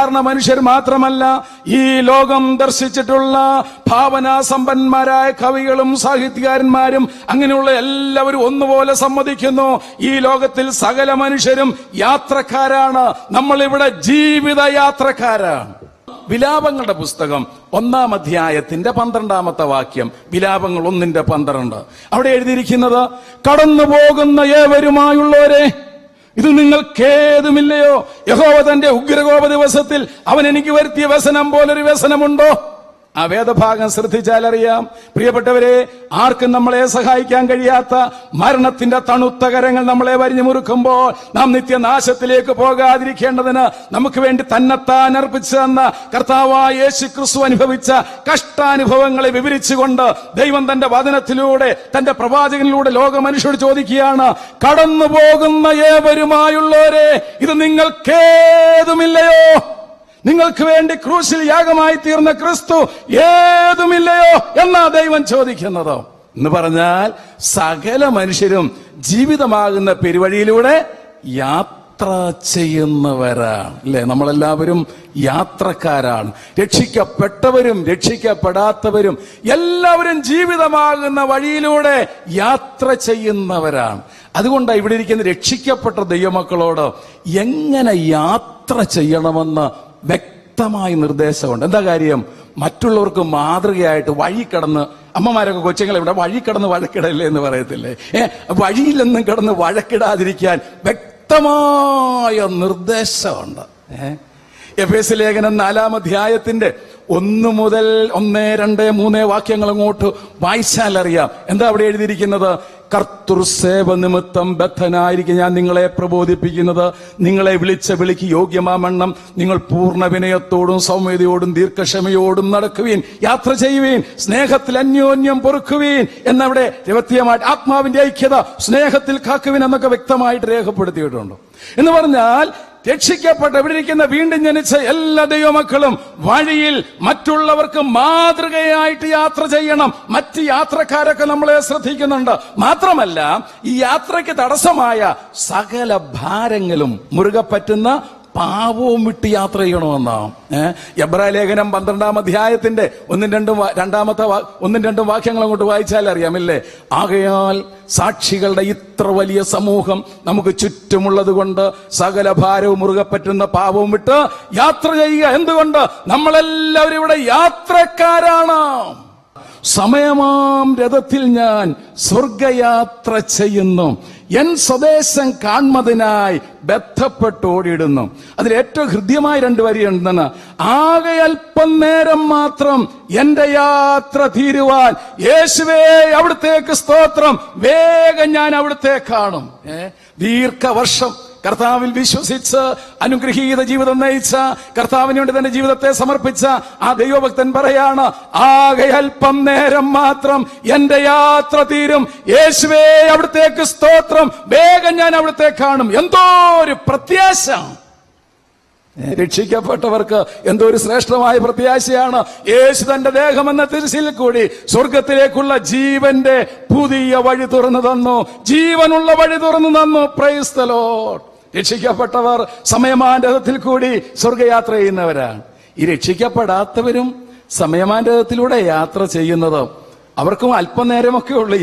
സാധാരണ മനുഷ്യർ മാത്രമല്ല, ഈ ലോകം ദർശിച്ചിട്ടുള്ള ഭാവനാസമ്പന്നന്മാരായ കവികളും സാഹിത്യകാരന്മാരും അങ്ങനെയുള്ള എല്ലാവരും ഒന്നുപോലെ സമ്മതിക്കുന്നു, ഈ ലോകത്തിൽ സകല മനുഷ്യരും യാത്രക്കാരാണ്. നമ്മളിവിടെ ജീവിത യാത്രക്കാരാണ്. വിലാപങ്ങളുടെ പുസ്തകം 1-ാം അധ്യായത്തിന്റെ 12-ാമത്തെ വാക്യം, വിലാപങ്ങൾ 1:12. അവിടെ എഴുതിയിരിക്കുന്നത്, കടന്നു പോകുന്ന ഏവരുമായുള്ളവരെ, ഇത് നിങ്ങൾക്കേതുമില്ലയോ? യഹോവ തന്റെ ഉഗ്രകോപ ദിവസത്തിൽ അവൻ എനിക്ക് വരുത്തിയ വ്യസനം പോലൊരു വ്യസനമുണ്ടോ? ആ വേദഭാഗം ശ്രദ്ധിച്ചാൽ അറിയാം. പ്രിയപ്പെട്ടവരെ, ആർക്കും നമ്മളെ സഹായിക്കാൻ കഴിയാത്ത മരണത്തിന്റെ തണുത്ത കരങ്ങൾ നമ്മളെ വരിഞ്ഞു മുറുക്കുമ്പോൾ നാം നിത്യനാശത്തിലേക്ക് പോകാതിരിക്കേണ്ടതിന് നമുക്ക് വേണ്ടി തന്നെത്താൻ അർപ്പിച്ചു തന്ന കർത്താവായ യേശു ക്രിസ്തു അനുഭവിച്ച കഷ്ടാനുഭവങ്ങളെ വിവരിച്ചുകൊണ്ട് ദൈവം തന്റെ വചനത്തിലൂടെ, തന്റെ പ്രവാചകനിലൂടെ ലോക മനുഷ്യരോട് ചോദിക്കുകയാണ്, കടന്നു പോകുന്ന ഏവരുമായുള്ളവരെ, ഇത് നിങ്ങൾക്കേതുമില്ലയോ? നിങ്ങൾക്ക് വേണ്ടി ക്രൂശിൽ യാഗമായി തീർന്ന ക്രിസ്തു ഏതുമില്ലയോ എന്നാ ദൈവം ചോദിക്കുന്നത്. എന്ന് പറഞ്ഞാൽ സകല മനുഷ്യരും ജീവിതമാകുന്ന പെരുവഴിയിലൂടെ യാത്ര ചെയ്യുന്നവരാണ്, അല്ലെ? നമ്മളെല്ലാവരും യാത്രക്കാരാണ്. രക്ഷിക്കപ്പെട്ടവരും രക്ഷിക്കപ്പെടാത്തവരും എല്ലാവരും ജീവിതമാകുന്ന വഴിയിലൂടെ യാത്ര ചെയ്യുന്നവരാണ്. അതുകൊണ്ടാണ് ഇവിടെ ഇരിക്കുന്ന രക്ഷിക്കപ്പെട്ട ദൈവമക്കളോട് എങ്ങനെ യാത്ര ചെയ്യണമെന്ന് വ്യക്തമായ നിർദ്ദേശമുണ്ട്. എന്താ കാര്യം? മറ്റുള്ളവർക്ക് മാതൃകയായിട്ട് വഴി കടന്ന്, അമ്മമാരൊക്കെ കൊച്ചുങ്ങളെ ഇവിടെ വഴി കടന്ന് വഴക്കിടല്ലേ എന്ന് പറയത്തില്ലേ? വഴിയിലൊന്നും കിടന്ന് വഴക്കിടാതിരിക്കാൻ വ്യക്തമായ നിർദ്ദേശമുണ്ട്. എഫേസ്യ ലേഖനം 4-ാം അധ്യായത്തിന്റെ 1 മുതൽ 1, 2, 3 വാക്യങ്ങൾ അങ്ങോട്ട് വായിച്ചാൽ അറിയാം. എന്താ അവിടെ എഴുതിയിരിക്കുന്നത്? കർത്തൃസേവ നിമിത്തം ബദ്ധനായിരിക്കും ഞാൻ നിങ്ങളെ പ്രബോധിപ്പിക്കുന്നത്, നിങ്ങളെ വിളിച്ച വിളിക്ക് യോഗ്യമാമണ്ണം നിങ്ങൾ പൂർണ്ണ വിനയത്തോടും സൗമ്യതയോടും ദീർഘക്ഷമയോടും നടക്കുവീൻ, യാത്ര ചെയ്യുവീൻ, സ്നേഹത്തിൽ അന്യോന്യം പൊറുക്കുവീൻ എന്നവിടെ വ്യക്തമായിട്ട് ആത്മാവിന്റെ ഐക്യത സ്നേഹത്തിൽ കാക്കുവീൻ എന്നൊക്കെ വ്യക്തമായിട്ട് രേഖപ്പെടുത്തിയിട്ടുണ്ട്. എന്ന് പറഞ്ഞാൽ രക്ഷിക്കപ്പെട്ട ഇവിടെ ഇരിക്കുന്ന വീണ്ടും ജനിച്ച എല്ലാ ദൈവമക്കളും വഴിയിൽ മറ്റുള്ളവർക്ക് മാതൃകയായിട്ട് യാത്ര ചെയ്യണം. മറ്റ് യാത്രക്കാരൊക്കെ നമ്മളെ ശ്രദ്ധിക്കുന്നുണ്ട്. മാത്രമല്ല, ഈ യാത്രയ്ക്ക് തടസ്സമായ സകല ഭാരങ്ങളും മുറുകെ പറ്റുന്ന പാവവും വിട്ട് യാത്ര ചെയ്യണമെന്നാ. എബ്രായ ലേഖനം 12-ാം അധ്യായത്തിന്റെ 1-2 വാക്യങ്ങൾ അങ്ങോട്ട് വായിച്ചാൽ അറിയാമല്ലേ? ആകയാൽ സാക്ഷികളുടെ ഇത്ര വലിയ സമൂഹം നമുക്ക് ചുറ്റുമുള്ളത് കൊണ്ട് സകല ഭാരവും മുറുകെ പറ്റുന്ന പാവവും വിട്ട് യാത്ര ചെയ്യുക. എന്തുകൊണ്ട്? നമ്മളെല്ലാവരും ഇവിടെ യാത്രക്കാരാണ്. സമയമാം രഥത്തിൽ ഞാൻ സ്വർഗയാത്ര ചെയ്യുന്നു, എൻ സ്വദേശം കാൺമതിനായി ബന്ധപ്പെട്ടോടിയിടുന്നു. അതിൽ ഏറ്റവും ഹൃദ്യമായ 2 വരിയുണ്ടെന്ന്, ആകെ അല്പം നേരം മാത്രം എന്റെ യാത്ര തീരുവാൻ യേശുവേ അവിടുത്തേക്ക് സ്തോത്രം, വേഗം ഞാൻ അവിടുത്തെ കാണും. ദീർഘവർഷം കർത്താവിൽ വിശ്വസിച്ച് അനുഗ്രഹീത ജീവിതം നയിച്ച, കർത്താവിന് വേണ്ടി തന്റെ ജീവിതത്തെ സമർപ്പിച്ച ആ ദൈവഭക്തൻ പറയാണ്, ആകെ അല്പം നേരം മാത്രം എന്റെ യാത്ര തീരും, യേശുവേ അവിടുത്തേക്ക് സ്തോത്രം, വേഗം ഞാൻ അവിടുത്തെ കാണും. എന്തോ ഒരു പ്രത്യാശ! രക്ഷിക്കപ്പെട്ടവർക്ക് എന്തോ ഒരു ശ്രേഷ്ഠമായ പ്രത്യാശയാണ്. യേശു തന്റെ ദേഹം എന്ന തിരുശീൽ കൂടി സ്വർഗത്തിലേക്കുള്ള ജീവന്റെ പുതിയ വഴി തുറന്നു തന്നു, ജീവനുള്ള വഴി തുറന്നു തന്നു. Praise the lord. രക്ഷിക്കപ്പെട്ടവർ സമയമാനത്തിൽ കൂടി സ്വർഗയാത്ര ചെയ്യുന്നവരാണ്. ഈ രക്ഷിക്കപ്പെടാത്തവരും സമയമാനത്തിലൂടെ യാത്ര ചെയ്യുന്നത്, അവർക്കും അല്പനേരമൊക്കെ ഉള്ളു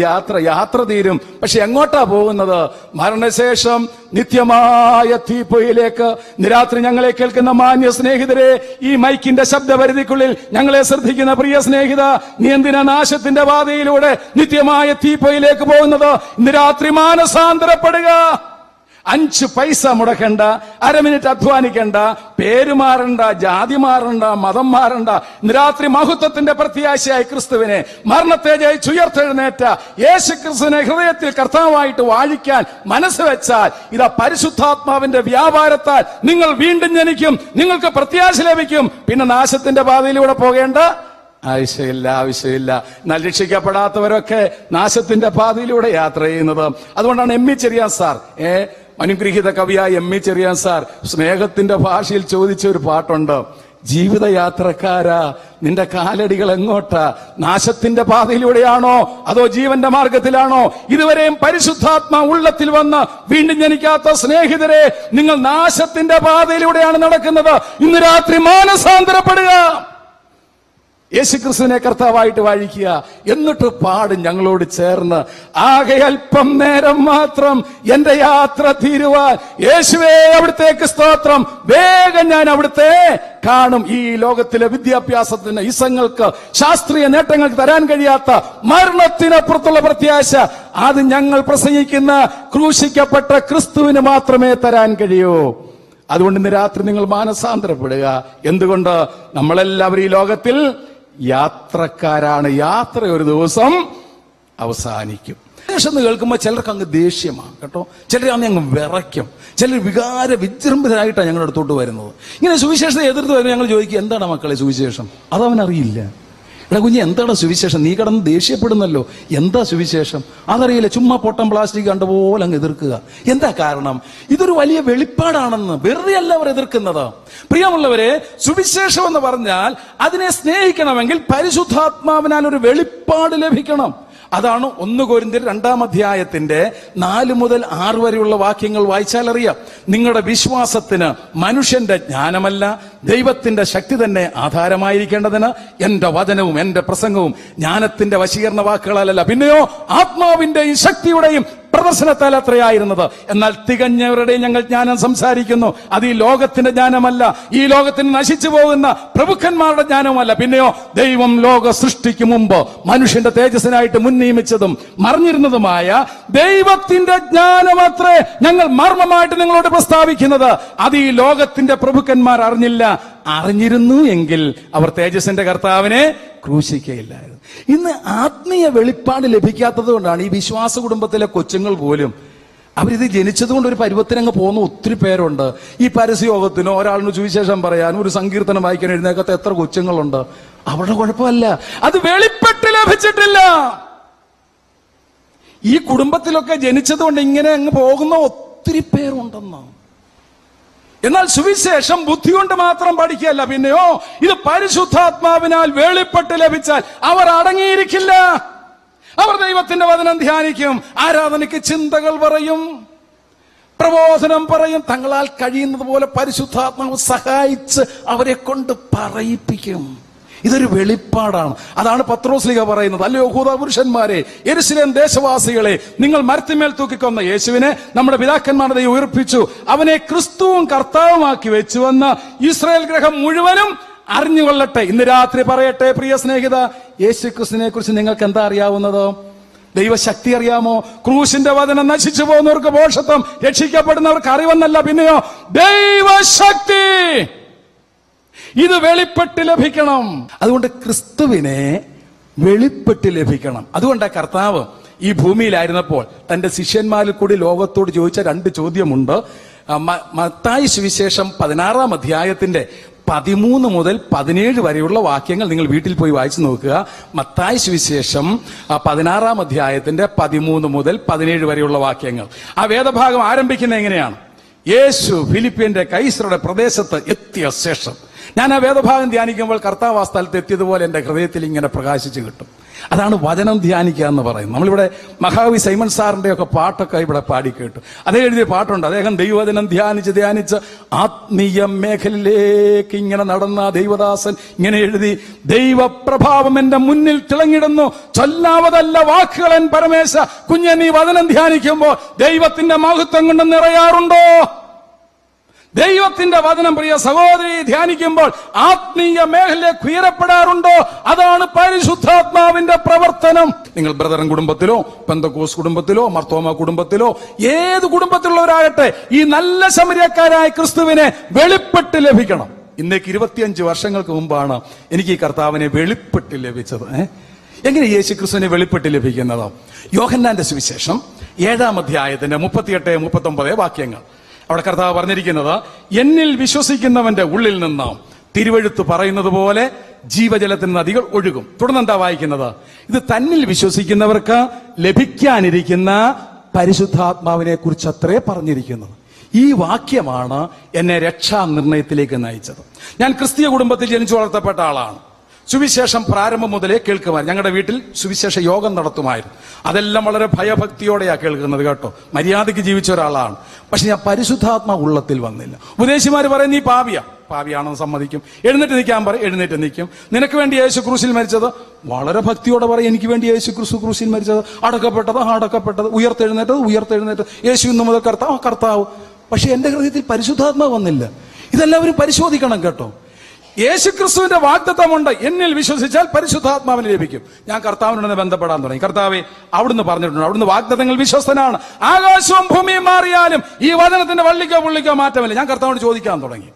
യാത്ര തീരും. പക്ഷെ എങ്ങോട്ടാ പോകുന്നത്? മരണശേഷം നിത്യമായ തീപ്പൊയിലേക്ക്. രാത്രി ഞങ്ങളെ കേൾക്കുന്ന മാന്യ സ്നേഹിതരെ, ഈ മൈക്കിന്റെ ശബ്ദപരിധിക്കുള്ളിൽ ഞങ്ങളെ ശ്രദ്ധിക്കുന്ന പ്രിയ സ്നേഹിത, നീ എന്തിനാ നാശത്തിന്റെ പാതയിലൂടെ നിത്യമായ തീപ്പൊയിലേക്ക് പോകുന്നത്? ഇന്ന് രാത്രി മാനസാന്തരപ്പെടുക. 5 പൈസ മുടക്കണ്ട, 1/2 മിനിറ്റ് അധ്വാനിക്കണ്ട, പേര് മാറണ്ട, ജാതി മാറണ്ട, മതം മാറണ്ട. ഇന്ന് രാത്രി മഹത്വത്തിന്റെ പ്രത്യാശയായി ക്രിസ്തുവിനെ, മരണത്തെ ജയിച്ചുയർത്തെഴുന്നേറ്റ യേശു ക്രിസ്തുവിനെ ഹൃദയത്തിൽ കർത്താവായിട്ട് വാഴിക്കാൻ മനസ്സ് വെച്ചാൽ, ഇതാ പരിശുദ്ധാത്മാവിന്റെ വ്യാപാരത്താൽ നിങ്ങൾ വീണ്ടും ജനിക്കും, നിങ്ങൾക്ക് പ്രത്യാശ ലഭിക്കും. പിന്നെ നാശത്തിന്റെ പാതയിലൂടെ പോകേണ്ട ആവശ്യമില്ല. എന്നാൽ രക്ഷിക്കപ്പെടാത്തവരൊക്കെ നാശത്തിന്റെ പാതയിലൂടെ യാത്ര ചെയ്യുന്നത്. അതുകൊണ്ടാണ് എം ഇ ചെറിയാൻ സാർ, അനുഗ്രഹീത കവിയായ എം ഇ ചെറിയാൻ സാർ സ്നേഹത്തിന്റെ ഭാഷയിൽ ചോദിച്ച ഒരു പാട്ടുണ്ട്. ജീവിതയാത്രക്കാരാ, നിന്റെ കാലടികൾ എങ്ങോട്ടാ? നാശത്തിന്റെ പാതയിലൂടെയാണോ അതോ ജീവന്റെ മാർഗത്തിലാണോ? ഇതുവരെയും പരിശുദ്ധാത്മാ ഉള്ളത്തിൽ വന്ന് വീണ്ടും ജനിക്കാത്ത സ്നേഹിതരെ, നിങ്ങൾ നാശത്തിന്റെ പാതയിലൂടെയാണ് നടക്കുന്നത്. ഇന്ന് രാത്രി മാനസാന്തരപ്പെടുക, യേശുക്രിസ്തുവിനെ കർത്താവായിട്ട് വാഴിക്കുക. എന്നിട്ട് പാടും ഞങ്ങളോട് ചേർന്ന്, ആകെ അല്പം നേരം മാത്രം എന്റെ യാത്ര തീരുവാൻ, യേശുവേ അവിടുത്തേക്ക് സ്തോത്രം, വേഗം ഞാൻ അവിടുത്തെ കാണും. ഈ ലോകത്തിലെ വിദ്യാഭ്യാസത്തിന്, ഇസങ്ങൾക്ക്, ശാസ്ത്രീയ നേട്ടങ്ങൾക്ക് തരാൻ കഴിയാത്ത മരണത്തിനപ്പുറത്തുള്ള പ്രത്യാശ, അത് ഞങ്ങൾ പ്രസംഗിക്കുന്ന ക്രൂശിക്കപ്പെട്ട ക്രിസ്തുവിന് മാത്രമേ തരാൻ കഴിയൂ. അതുകൊണ്ട് ഇന്ന് രാത്രി നിങ്ങൾ മാനസാന്തരപ്പെടുക. എന്തുകൊണ്ട്? നമ്മളെല്ലാവരും ഈ ലോകത്തിൽ യാത്രക്കാരാണ്. യാത്ര ഒരു ദിവസം അവസാനിക്കും. എന്ന് കേൾക്കുമ്പോൾ ചിലർക്ക് അങ്ങ് ദേഷ്യമാണ് കേട്ടോ, ചിലർ അങ്ങ് വിറയ്ക്കും, ചിലർ വികാര വിജൃംഭിതരായിട്ടാണ് ഞങ്ങളുടെ അടുത്തോട്ട് വരുന്നത്. ഇങ്ങനെ സുവിശേഷത്തെ എതിർത്ത് വരുന്നത് ഞങ്ങൾ ചോദിക്കും, എന്താണ് മക്കളെ സുവിശേഷം? അതവനറിയില്ല. എടാ കുഞ്ഞ്, എന്താണ് സുവിശേഷം? നീ കിടന്ന് ദേഷ്യപ്പെടുന്നല്ലോ, എന്താ സുവിശേഷം? അതറിയില്ല. ചുമ്മാ പൊട്ടം പ്ലാസ്റ്റിക് കണ്ടുപോലെ അങ്ങ് എതിർക്കുക. എന്താ കാരണം? ഇതൊരു വലിയ വെളിപ്പാടാണെന്ന്. വെറുതെ അല്ല അവർ എതിർക്കുന്നത്. പ്രിയമുള്ളവരെ, സുവിശേഷം എന്ന് പറഞ്ഞാൽ അതിനെ സ്നേഹിക്കണമെങ്കിൽ പരിശുദ്ധാത്മാവിനാൽ ഒരു വെളിപ്പാട് ലഭിക്കണം. അതാണ് 1 കൊരിന്ത്യർ 2-ാം അധ്യായത്തിന്റെ 4 മുതൽ 6 വരെയുള്ള വാക്യങ്ങൾ വായിച്ചാൽ അറിയാം. നിങ്ങളുടെ വിശ്വാസത്തിന് മനുഷ്യന്റെ ജ്ഞാനമല്ല, ദൈവത്തിന്റെ ശക്തി തന്നെ ആധാരമായിരിക്കേണ്ടതിന് എന്റെ വചനവും എന്റെ പ്രസംഗവും ജ്ഞാനത്തിന്റെ വശീകരണ വാക്കുകളല്ല, പിന്നെയോ ആത്മാവിന്റെയും ശക്തിയുടെയും പ്രദർശനത്താൽ അത്രയായിരുന്നത്. എന്നാൽ തികഞ്ഞവരുടെയും ഞങ്ങൾ ജ്ഞാനം സംസാരിക്കുന്നു. അത് ഈ ലോകത്തിന്റെ ജ്ഞാനമല്ല, ഈ ലോകത്തിന് നശിച്ചു പോകുന്ന പ്രഭുക്കന്മാരുടെ ജ്ഞാനമല്ല, പിന്നെയോ ദൈവം ലോക സൃഷ്ടിക്ക് മുമ്പ് മനുഷ്യന്റെ തേജസ്സിനായിട്ട് മുൻനിയമിച്ചതും മറിഞ്ഞിരുന്നതുമായ ദൈവത്തിന്റെ ജ്ഞാനമത്രേ ഞങ്ങൾ മർമ്മമായിട്ട് നിങ്ങളോട് പ്രസ്താവിക്കുന്നത്. അത് ഈ ലോകത്തിന്റെ പ്രഭുക്കന്മാർ അറിഞ്ഞില്ല. അറിഞ്ഞിരുന്നു എങ്കിൽ അവർ തേജസ്സിന്റെ കർത്താവിനെ ക്രൂശിക്കയില്ലായിരുന്നു. ഇന്ന് ആത്മീയ വെളിപ്പാട് ലഭിക്കാത്തത് കൊണ്ടാണ് ഈ വിശ്വാസ കുടുംബത്തിലെ കൊച്ചുങ്ങൾ പോലും അവരിത് ജനിച്ചതുകൊണ്ട് ഒരു പരുവത്തിനങ്ങ് പോകുന്ന ഒത്തിരി പേരുണ്ട്. ഈ പരസ്യയോഗത്തിനോ ഒരാളിന് സുവിശേഷം പറയാനോ ഒരു സങ്കീർത്തനം വായിക്കാൻ എഴുന്നേക്കാത്ത എത്ര കൊച്ചുങ്ങളുണ്ട്. അവരുടെ കുഴപ്പമല്ല, അത് വെളിപ്പെട്ട് ലഭിച്ചിട്ടില്ല. ഈ കുടുംബത്തിലൊക്കെ ജനിച്ചതുകൊണ്ട് ഇങ്ങനെ അങ്ങ് പോകുന്ന ഒത്തിരി പേരുണ്ടെന്ന്. എന്നാൽ സുവിശേഷം ബുദ്ധി കൊണ്ട് മാത്രം പഠിക്കുകയല്ല, പിന്നെയോ ഇത് പരിശുദ്ധാത്മാവിനാൽ വെളിപ്പെട്ട് ലഭിച്ചാൽ അവർ അടങ്ങിയിരിക്കില്ല. അവർ ദൈവത്തിന്റെ വചനം ധ്യാനിക്കും, ആരാധനയ്ക്ക് ചിന്തകൾ പറയും, പ്രബോധനം പറയും. തങ്ങളാൽ കഴിയുന്നത് പോലെ പരിശുദ്ധാത്മാവ് സഹായിച്ച് അവരെ കൊണ്ട് പറയിപ്പിക്കും. ഇതൊരു വെളിപ്പാടാണ്. അതാണ് പത്രോസ്ലീഹ പറയുന്നത്, അല്ലയോ യഹൂദ പുരുഷന്മാരെ, യെരൂശലേം ദേശവാസികളെ, നിങ്ങൾ മരത്തിന്മേൽ തൂക്കിക്കൊന്ന യേശുവിനെ നമ്മുടെ പിതാക്കന്മാരുടെ ദൈവം ഉയർപ്പിച്ചു, അവനെ ക്രിസ്തുവും കർത്താവുമാക്കി വെച്ചുവെന്ന് ഇസ്രായേൽ ഗ്രഹം മുഴുവനും അറിഞ്ഞുകൊള്ളട്ടെ. ഇന്ന് രാത്രി പറയട്ടെ പ്രിയ സ്നേഹിത, യേശു ക്രിസ്തുവിനെ കുറിച്ച് നിങ്ങൾക്ക് എന്താ അറിയാവുന്നത്? ദൈവശക്തി അറിയാമോ? ക്രൂശിന്റെ വചനം നശിച്ചു പോകുന്നവർക്ക് ഭോഷത്വം, രക്ഷിക്കപ്പെടുന്നവർക്ക് അറിവെന്നല്ല, പിന്നെയോ ദൈവശക്തി. ഇത് വെളിപ്പെട്ട് ലഭിക്കണം. അതുകൊണ്ട് ക്രിസ്തുവിനെ വെളിപ്പെട്ട് ലഭിക്കണം. അതുകൊണ്ടാണ് കർത്താവ് ഈ ഭൂമിയിലായിരുന്നപ്പോൾ തന്റെ ശിഷ്യന്മാരിൽ കൂടി ലോകത്തോട് ചോദിച്ച 2 ചോദ്യമുണ്ട്. മത്തായി സുവിശേഷം 16-ാം അധ്യായത്തിന്റെ 13 മുതൽ 17 വരെയുള്ള വാക്യങ്ങൾ നിങ്ങൾ വീട്ടിൽ പോയി വായിച്ചു നോക്കുക. മത്തായി സുവിശേഷം 16-ാം അധ്യായത്തിന്റെ 13 മുതൽ 17 വരെയുള്ള വാക്യങ്ങൾ. ആ വേദഭാഗം ആരംഭിക്കുന്നത് എങ്ങനെയാണ്? യേശു ഫിലിപ്പിയന്റെ കൈസറുടെ പ്രദേശത്ത് എത്തിയ ശേഷം. ഞാൻ ആ വേദഭാഗം ധ്യാനിക്കുമ്പോൾ കർത്താവ് ആ സ്ഥലത്ത് എത്തിയതുപോലെ എന്റെ ഹൃദയത്തിൽ ഇങ്ങനെ പ്രകാശിച്ചു കിട്ടും. അതാണ് വചനം ധ്യാനിക്കുക എന്ന് പറയുന്നത്. നമ്മളിവിടെ മഹാകവി സൈമൺ സാറിന്റെ ഒക്കെ പാട്ടൊക്കെ ഇവിടെ പാടിക്കേട്ടു. അദ്ദേഹം എഴുതിയ പാട്ടുണ്ട്. അദ്ദേഹം ദൈവവചനം ധ്യാനിച്ച് ആത്മീയ മേഖലയിലേക്ക് ഇങ്ങനെ നടന്ന ദൈവദാസൻ ഇങ്ങനെ എഴുതി, ദൈവപ്രഭാവം എന്റെ മുന്നിൽ തിളങ്ങിടുന്നു, ചൊല്ലാവതല്ല വാക്കുകളൻ പരമേശ. കുഞ്ഞെ, നീ വചനം ധ്യാനിക്കുമ്പോൾ ദൈവത്തിന്റെ മഹത്വം കൊണ്ട് നിറയാറുണ്ടോ? ദൈവത്തിന്റെ വചനം പ്രിയ സഹോദരി ധ്യാനിക്കുമ്പോൾ ആത്മീയ മേഖലയിലേക്ക് ഉയരപ്പെടാറുണ്ടോ? അതാണ് പരിശുദ്ധാത്മാവിന്റെ പ്രവർത്തനം. നിങ്ങൾ ബ്രദറൻ കുടുംബത്തിലോ പെന്തക്കോസ് കുടുംബത്തിലോ മർത്തോമ കുടുംബത്തിലോ ഏത് കുടുംബത്തിലുള്ളവരാകട്ടെ, ഈ നല്ല ശമര്യക്കാരായ ക്രിസ്തുവിനെ വെളിപ്പെട്ട് ലഭിക്കണം. ഇന്നേക്ക് 25 വർഷങ്ങൾക്ക് മുമ്പാണ് എനിക്ക് ഈ കർത്താവിനെ വെളിപ്പെട്ട് ലഭിച്ചത്. എങ്ങനെ യേശു ക്രിസ്തുവിനെ വെളിപ്പെട്ട് ലഭിക്കുന്നത്? യോഹന്നാന്റെ സുവിശേഷം 7-ാം അധ്യായത്തിന്റെ 38-39 വാക്യങ്ങൾ. അവിടെ കർത്താവ് പറഞ്ഞിരിക്കുന്നത്, എന്നിൽ വിശ്വസിക്കുന്നവന്റെ ഉള്ളിൽ നിന്ന് തിരുവെഴുത്ത് പറയുന്നത് പോലെ ജീവജലത്തിന് നദികൾ ഒഴുകും. തുടർന്ന് എന്താ വായിക്കുന്നത്? ഇത് തന്നിൽ വിശ്വസിക്കുന്നവർക്ക് ലഭിക്കാനിരിക്കുന്ന പരിശുദ്ധാത്മാവിനെ കുറിച്ച് അത്രേ പറഞ്ഞിരിക്കുന്നത്. ഈ വാക്യമാണ് എന്നെ രക്ഷാനിർണയത്തിലേക്ക് നയിച്ചത്. ഞാൻ ക്രിസ്തീയ കുടുംബത്തിൽ ജനിച്ചു വളർത്തപ്പെട്ട ആളാണ്. സുവിശേഷം പ്രാരംഭം മുതലേ കേൾക്കുമായിരുന്നു. ഞങ്ങളുടെ വീട്ടിൽ സുവിശേഷ യോഗം നടത്തുമായിരുന്നു. അതെല്ലാം വളരെ ഭയഭക്തിയോടെയാണ് കേൾക്കുന്നത് കേട്ടോ. മര്യാദയ്ക്ക് ജീവിച്ച ഒരാളാണ്. പക്ഷെ ഞാൻ പരിശുദ്ധാത്മാ ഉള്ളത്തിൽ വന്നില്ല. ഉപദേശിമാർ പറയും നീ പാപിയാണെന്ന് സമ്മതിക്കും. എഴുന്നേറ്റ് നിൽക്കാൻ പറയും, എഴുന്നേറ്റ് നിൽക്കും. നിനക്ക് വേണ്ടി യേശു ക്രൂശിൽ മരിച്ചത്, വളരെ ഭക്തിയോടെ പറയും എനിക്ക് വേണ്ടി യേശു ക്രൂശിൽ മരിച്ചത്, അടക്കപ്പെട്ടത്, ഉയർത്തെഴുന്നേറ്റത്, യേശു ഇന്നു മുതൽ കർത്താവ്. പക്ഷെ എന്റെ ഹൃദയത്തിൽ പരിശുദ്ധാത്മാ വന്നില്ല. ഇതെല്ലാവരും പരിശോധിക്കണം കേട്ടോ. യേശുക്രിസ്തുവിന്റെ വാഗ്ദത്തമുണ്ട്, എന്നിൽ വിശ്വസിച്ചാൽ പരിശുദ്ധാത്മാവിനെ ലഭിക്കും. ഞാൻ കർത്താവിനോട് ബന്ധപ്പെടാൻ തുടങ്ങി. കർത്താവെ, അവിടുന്ന് പറഞ്ഞിട്ടുണ്ട്, അവിടുന്ന് വാഗ്ദത്തങ്ങൾ വിശ്വസ്തനാണ്, ആകാശവും ഭൂമിയും മാറിയാലും ഈ വചനത്തിന്റെ വള്ളിക്കോ പുള്ളിക്കോ മാറ്റമില്ല. ഞാൻ കർത്താവിനോട് ചോദിക്കാൻ തുടങ്ങി.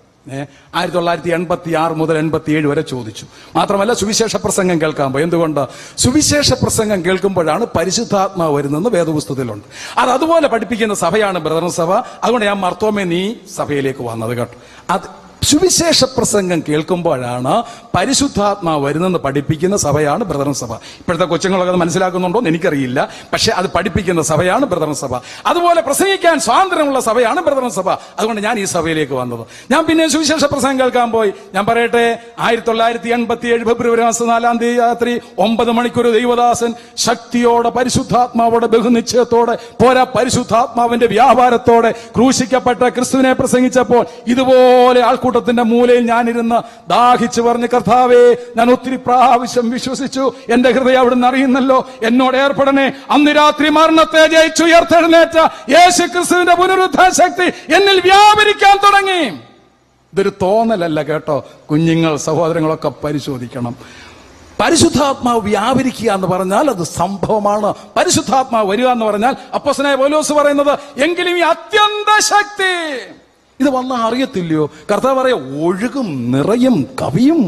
1986 മുതൽ 87 വരെ ചോദിച്ചു. മാത്രമല്ല സുവിശേഷ പ്രസംഗം കേൾക്കാൻ പോയി. എന്തുകൊണ്ട്? സുവിശേഷ പ്രസംഗം കേൾക്കുമ്പോഴാണ് പരിശുദ്ധാത്മാവ് വരുന്നതെന്ന് വേദപുസ്തകത്തിലുണ്ട്. അതുപോലെ പഠിപ്പിക്കുന്ന സഭയാണ് ബ്രദറൻ സഭ. അതുകൊണ്ട് ഞാൻ മർത്തോമേ നീ സഭയിലേക്ക് വന്നത് കേട്ടോ. അത് സുവിശേഷ പ്രസംഗം കേൾക്കുമ്പോഴാണ് പരിശുദ്ധാത്മാവ് വരുന്നെന്ന് പഠിപ്പിക്കുന്ന സഭയാണ് ബ്രദറൻ സഭ. ഇപ്പോഴത്തെ കൊച്ചുങ്ങളൊക്കെ അത് മനസ്സിലാക്കുന്നുണ്ടോ എന്ന് എനിക്കറിയില്ല. പക്ഷെ അത് പഠിപ്പിക്കുന്ന സഭയാണ് ബ്രദറൻ സഭ. അതുപോലെ പ്രസംഗിക്കാൻ സ്വാതന്ത്ര്യമുള്ള സഭയാണ് ബ്രദറൻ സഭ. അതുകൊണ്ട് ഞാൻ ഈ സഭയിലേക്ക് വന്നത്. ഞാൻ പിന്നെ സുവിശേഷ പ്രസംഗം കേൾക്കാൻ പോയി. ഞാൻ പറയട്ടെ, 1987 ഫെബ്രുവരി മാസം 4-ാം തീയതി രാത്രി 9 മണിക്കൂർ ദൈവദാസൻ ശക്തിയോടെ പരിശുദ്ധാത്മാവോടെ ബഹുനിശ്ചയത്തോടെ പോരാ പരിശുദ്ധാത്മാവിന്റെ വ്യാപാരത്തോടെ ക്രൂശിക്കപ്പെട്ട ക്രിസ്തുവിനെ പ്രസംഗിച്ചപ്പോൾ ഇതുപോലെ ആൾക്കൂട്ടത്തിന്റെ മൂലയിൽ ഞാനിരുന്ന് ദാഹിച്ചു പറഞ്ഞ്, കർത്താവേ, ഞാൻ ഒത്തിരി പ്രാവശ്യം വിശ്വസിച്ചു, എന്റെ ഹൃദയം അവിടുന്ന് അറിയുന്നല്ലോ, എന്നോട് ഏർപ്പെടണേ. അന്ന് രാത്രി മരണത്തെ ജയിച്ചുയർത്തെഴുന്നേറ്റ യേശു ക്രിസ്തുവിന്റെ പുനരുദ്ധാന ശക്തി എന്നിൽ വ്യാപരിക്കാൻ തുടങ്ങി. ഇതൊരു തോന്നലല്ല കേട്ടോ. കുഞ്ഞുങ്ങൾ, സഹോദരങ്ങളൊക്കെ പരിശോധിക്കണം. പരിശുദ്ധാത്മാവ് വ്യാപരിക്കുക എന്ന് പറഞ്ഞാൽ അത് സംഭവമാണ്. പരിശുദ്ധാത്മാവ് വരിക എന്ന് പറഞ്ഞാൽ അപ്പോസ്തലനായ പൗലോസ് പറയുന്നത്, എങ്കിലും ഈ അത്യന്ത ശക്തി ഇത് വന്നാൽ അറിയത്തില്ലയോ? കർത്താവ് പറയാ, ഒഴുകും, നിറയും, കവിയും.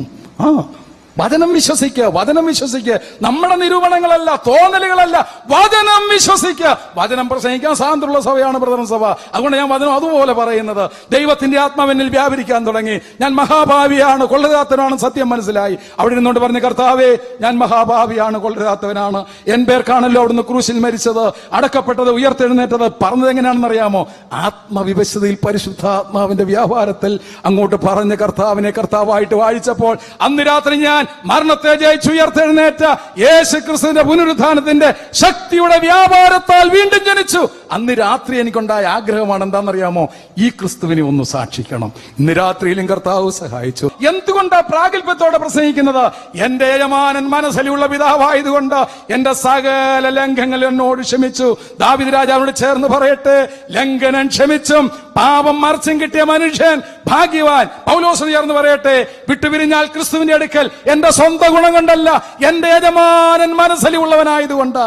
വചനം വിശ്വസിക്കുക, വചനം വിശ്വസിക്കുക. നമ്മുടെ നിരൂപണങ്ങളല്ല, തോന്നലുകളല്ല, വചനം വിശ്വസിക്കുക. വചനം പ്രസംഗിക്കാൻ സ്വാതന്ത്ര്യമുള്ള സഭയാണ് ബ്രദറൻ സഭ. അതുകൊണ്ട് ഞാൻ വചനം അതുപോലെ പറയുന്നത്. ദൈവത്തിന്റെ ആത്മാവിനിൽ വ്യാപരിക്കാൻ തുടങ്ങി. ഞാൻ മഹാഭാവിയാണ്, കൊള്ളരുതാത്തവനാണ് സത്യം മനസ്സിലായി. അവിടെ ഇരുന്നുകൊണ്ട് പറഞ്ഞ, കർത്താവേ, ഞാൻ മഹാഭാവിയാണ്, കൊള്ളരുതാത്തവനാണ്. എൻ പേർക്കാണല്ലോ അവിടുന്ന് ക്രൂശിൽ മരിച്ചത്, അടക്കപ്പെട്ടത്, ഉയർത്തെഴുന്നേറ്റത്. പറഞ്ഞത് എങ്ങനെയാണെന്ന് അറിയാമോ? ആത്മവിവശതയിൽ പരിശുദ്ധാത്മാവിന്റെ വ്യാപാരത്തിൽ അങ്ങോട്ട് പറഞ്ഞ കർത്താവിനെ കർത്താവായിട്ട് വാഴിച്ചപ്പോൾ അന്ന് രാത്രി ഞാൻ മരണത്തെ ജയിച്ചുയർത്തെഴുന്നേറ്റ യേശു ക്രിസ്തുവിന്റെ പുനരുദ്ധാനത്തിന്റെ ശക്തിയുടെ വ്യാപാരത്താൽ വീണ്ടും ജനിച്ചു. അന്ന് രാത്രി എനിക്കുണ്ടായ ആഗ്രഹമാണ് എന്താണെന്നറിയാമോ? ഈ ക്രിസ്തുവിനെ ഒന്ന് സാക്ഷിക്കണം. ഇന്ന് രാത്രിയിലും കർത്താവ് സഹായിച്ചു. എന്തുകൊണ്ടാ പ്രാഗൽഭ്യത്തോടെ പ്രസംഗിക്കുന്നത്? എന്റെ യജമാനൻ മനസ്സിലുള്ള പിതാവായതുകൊണ്ട് എന്റെ സകല ലംഘനങ്ങൾ എന്നോട് ക്ഷമിച്ചു. ദാവീദ് രാജാവിനോട് ചേർന്ന് പറയട്ടെ, ലംഘനം ക്ഷമിച്ചും പാപം മറിച്ചും കിട്ടിയ മനുഷ്യൻ ഭാഗ്യവാൻ. പൗലോസ് ചേർന്ന് പറയട്ടെ, വിട്ടുപിരിഞ്ഞാൽ ക്രിസ്തുവിന്റെ അടുക്കൽ എന്റെ സ്വന്തം ഗുണം കൊണ്ടല്ല, എന്റെ യജമാനൻ മനസ്സിലുള്ളവനായതുകൊണ്ട്.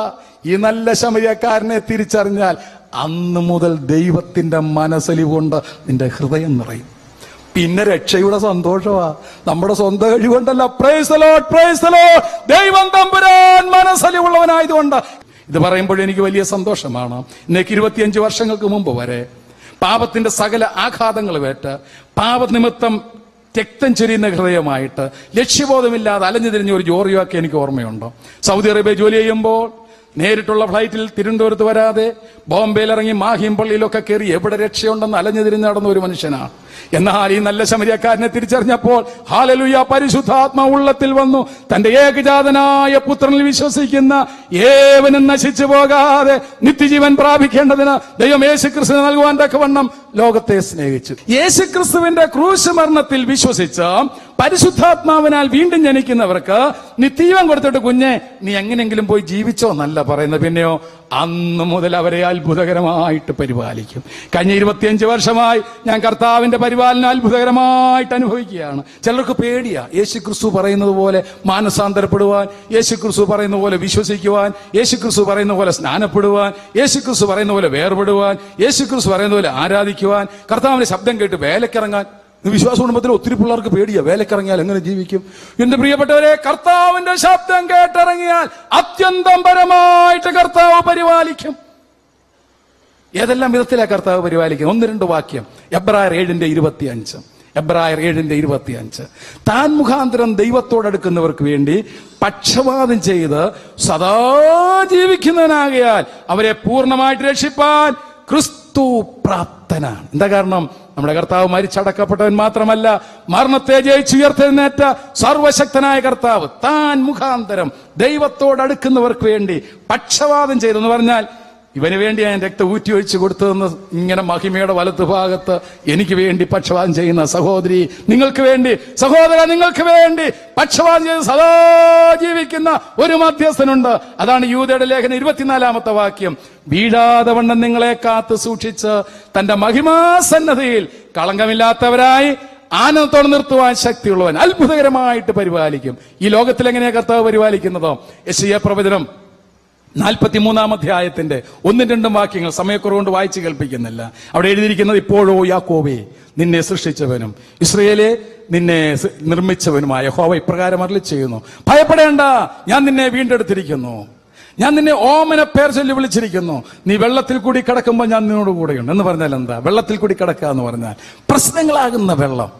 ഈ നല്ല ശമരിയക്കാരനെ തിരിച്ചറിഞ്ഞാൽ അന്ന് മുതൽ ദൈവത്തിന്റെ മനസ്സലിവ് കൊണ്ട് നിന്റെ ഹൃദയം നിറയും. പിന്നെ രക്ഷയുടെ സന്തോഷമാ, നമ്മുടെ സ്വന്തം കഴിവുണ്ടല്ല. Praise the lord, praise the lord. ദൈവം തമ്പുരാൻ മനസ്സലിവുള്ളവനായതുകൊണ്ട്. ഇത് പറയുമ്പോൾ എനിക്ക് വലിയ സന്തോഷമാണ്. ഇന്നേക്ക് 25 വർഷങ്ങൾക്ക് മുമ്പ് വരെ പാപത്തിന്റെ സകല ആഘാതങ്ങളുമേറ്റ് പാപനിമിത്തം രക്തം ചൊരിയുന്ന ഹൃദയമായിട്ട് ലക്ഷ്യബോധമില്ലാതെ അലഞ്ഞു തിരിഞ്ഞ ഒരു ജോറിയൊക്കെ എനിക്ക് ഓർമ്മയുണ്ടോ? സൗദി അറേബ്യ ജോലി ചെയ്യുമ്പോൾ നേരിട്ടുള്ള ഫ്ലൈറ്റിൽ തിരുവനന്തപുരത്ത് വരാതെ ബോംബെയിൽ ഇറങ്ങി മാഹിം പള്ളിയിലൊക്കെ കയറി എവിടെ രക്ഷയുണ്ടെന്ന് അലഞ്ഞു തിരിഞ്ഞ് നടന്ന ഒരു മനുഷ്യനാണ്. എന്നാൽ ഈ നല്ല ശമരിയക്കാരനെ തിരിച്ചറിഞ്ഞപ്പോൾ ഹല്ലേലൂയ, പരിശുദ്ധാത്മാ ഉള്ളത്തിൽ വന്നു. തന്റെ ഏകജാതനായ പുത്രനിൽ വിശ്വസിക്കുന്ന ഏവനും നശിച്ചു പോകാതെ നിത്യജീവൻ പ്രാപിക്കേണ്ടതിന് ദൈവം യേശുക്രിസ്തു നൽകുവാൻ തക്കവണ്ണം ലോകത്തെ സ്നേഹിച്ചു. യേശുക്രിസ്തുവിന്റെ ക്രൂശ് മരണത്തിൽ വിശ്വസിച്ച് പരിശുദ്ധാത്മാവിനാൽ വീണ്ടും ജനിക്കുന്നവർക്ക് നിത്യജീവൻ കൊടുത്തിട്ട്, കുഞ്ഞെ നീ എങ്ങനെയെങ്കിലും പോയി ജീവിച്ചോ എന്നല്ല പറയുന്നത്. പിന്നെയോ അന്ന് മുതൽ അവരെ അത്ഭുതകരമായിട്ട് പരിപാലിക്കും. കഴിഞ്ഞ 25 വർഷമായി ഞാൻ കർത്താവിന്റെ പരിപാലനം അത്ഭുതകരമായിട്ട് അനുഭവിക്കുകയാണ്. ചിലർക്ക് പേടിയാ യേശുക്രിസ്തു പറയുന്നത് പോലെ മാനസാന്തരപ്പെടുവാൻ, യേശുക്രിസ്തു പറയുന്ന പോലെ വിശ്വസിക്കുവാൻ, യേശുക്രിസ്തു പറയുന്ന പോലെ സ്നാനപ്പെടുവാൻ, യേശുക്രിസ്തു പറയുന്ന പോലെ വേർപെടുവാൻ, യേശുക്രിസ്തു പറയുന്ന പോലെ ആരാധിക്കുവാൻ, കർത്താവിന്റെ ശബ്ദം കേട്ട് വേലക്കിറങ്ങാൻ. വിശ്വാസ കുടുംബത്തിൽ ഒത്തിരി പിള്ളേർക്ക് പേടിയാ, വേലക്കിറങ്ങിയാൽ എങ്ങനെ ജീവിക്കും? എന്റെ പ്രിയപ്പെട്ടവരെ, കർത്താവിന്റെ ശബ്ദം കേട്ടിറങ്ങിയാൽ അത്യന്തം പരമായിട്ട് കർത്താവ് പരിപാലിക്കും. ഏതെല്ലാം വിധത്തിലാണ് കർത്താവ് പരിപാലിക്കുന്നത്? 1-2 വാക്യം. എബ്രായർ 7:25. എബ്രായർ 7:25. താൻ മുഖാന്തരം ദൈവത്തോടടുക്കുന്നവർക്ക് വേണ്ടി പക്ഷപാതം ചെയ്ത് സദാ ജീവിക്കുന്നവനാകയാൽ അവരെ പൂർണ്ണമായിട്ട് രക്ഷിപ്പാൻ ക്രിസ്തു പ്രാപ്തനാണ്. എന്താ കാരണം? നമ്മുടെ കർത്താവ് മരിച്ചടക്കപ്പെട്ടവൻ മാത്രമല്ല, മരണത്തെ ജയിച്ചുയർത്തെഴുന്നേറ്റ സർവശക്തനായ കർത്താവ് താൻ മുഖാന്തരം ദൈവത്തോട് അടുക്കുന്നവർക്ക് വേണ്ടി പക്ഷവാദം ചെയ്തെന്ന് പറഞ്ഞാൽ, ഇവന് വേണ്ടി ഞാൻ രക്തം ഊറ്റി ഒഴിച്ചു കൊടുത്തതെന്ന് ഇങ്ങനെ മഹിമയുടെ വലത്തുഭാഗത്ത് എനിക്ക് വേണ്ടി പക്ഷവാദം ചെയ്യുന്ന സഹോദരി, നിങ്ങൾക്ക് വേണ്ടി, സഹോദര, നിങ്ങൾക്ക് വേണ്ടി പക്ഷവാദം ചെയ്ത് സദാ ജീവിക്കുന്ന ഒരു മധ്യസ്ഥനുണ്ട്. അതാണ് യൂദയുടെ ലേഖനം 24-ാമത്തെ വാക്യം. വീഴാതെ വണ്ണം നിങ്ങളെ കാത്തു സൂക്ഷിച്ച് തന്റെ മഹിമാസന്നതയിൽ കളങ്കമില്ലാത്തവരായി ആനന്ദത്തോടെ നിർത്തുവാൻ ശക്തിയുള്ളവൻ അത്ഭുതകരമായിട്ട് പരിപാലിക്കും. ഈ ലോകത്തിൽ എങ്ങനെയാ കർത്താവ് പരിപാലിക്കുന്നതോ? യെശയ്യാ പ്രവചനം 43-ാം അധ്യായത്തിന്റെ 1-2 വാക്യങ്ങൾ സമയക്കുറവുകൊണ്ട് വായിച്ചു കേൾപ്പിക്കുന്നില്ല. അവിടെ എഴുതിയിരിക്കുന്നത്, ഇപ്പോഴോ യാക്കോബേ, നിന്നെ സൃഷ്ടിച്ചവനും ഇസ്രയേലെ നിന്നെ നിർമ്മിച്ചവനുമായ യഹോവ ഇപ്രകാരം അരുളി ചെയ്യുന്നു, ഭയപ്പെടേണ്ട, ഞാൻ നിന്നെ വീണ്ടെടുത്തിരിക്കുന്നു, ഞാൻ നിന്നെ ഓമന പേർ ചൊല്ലി വിളിച്ചിരിക്കുന്നു, നീ വെള്ളത്തിൽ കൂടി കിടക്കുമ്പോൾ ഞാൻ നിന്നോട് കൂടെയുണ്ട്. എന്ന് പറഞ്ഞാൽ എന്താ? വെള്ളത്തിൽ കൂടി കിടക്കുക എന്ന് പറഞ്ഞാൽ പ്രശ്നങ്ങളാകുന്ന വെള്ളം.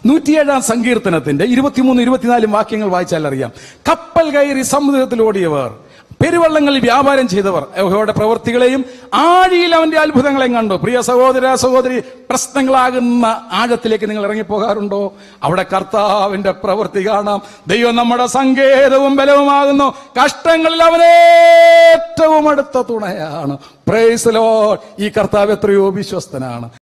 107-ാം സങ്കീർത്തനത്തിന്റെ 23-24 വാക്യങ്ങൾ വായിച്ചാൽ അറിയാം. കപ്പൽ കയറി സമുദ്രത്തിൽ ഓടിയവർ, പെരുവള്ളങ്ങളിൽ വ്യാപാരം ചെയ്തവർ യഹോവയുടെ പ്രവൃത്തികളെയും ആഴിയിൽ അവന്റെ അത്ഭുതങ്ങളെയും കണ്ടു. പ്രിയ സഹോദര, സഹോദരി, പ്രശ്നങ്ങളാകുന്ന ആഴത്തിലേക്ക് നിങ്ങൾ ഇറങ്ങിപ്പോകാറുണ്ടോ? അവിടെ കർത്താവിന്റെ പ്രവൃത്തി കാണാം. ദൈവം നമ്മുടെ സങ്കേതവും ബലവുമാകുന്നു, കഷ്ടങ്ങളിൽ അവനേറ്റവും അടുത്ത തുണയാണ്. Price the Lord. ഈ കർത്താവ് എത്രയോ വിശ്വസ്തനാണ്.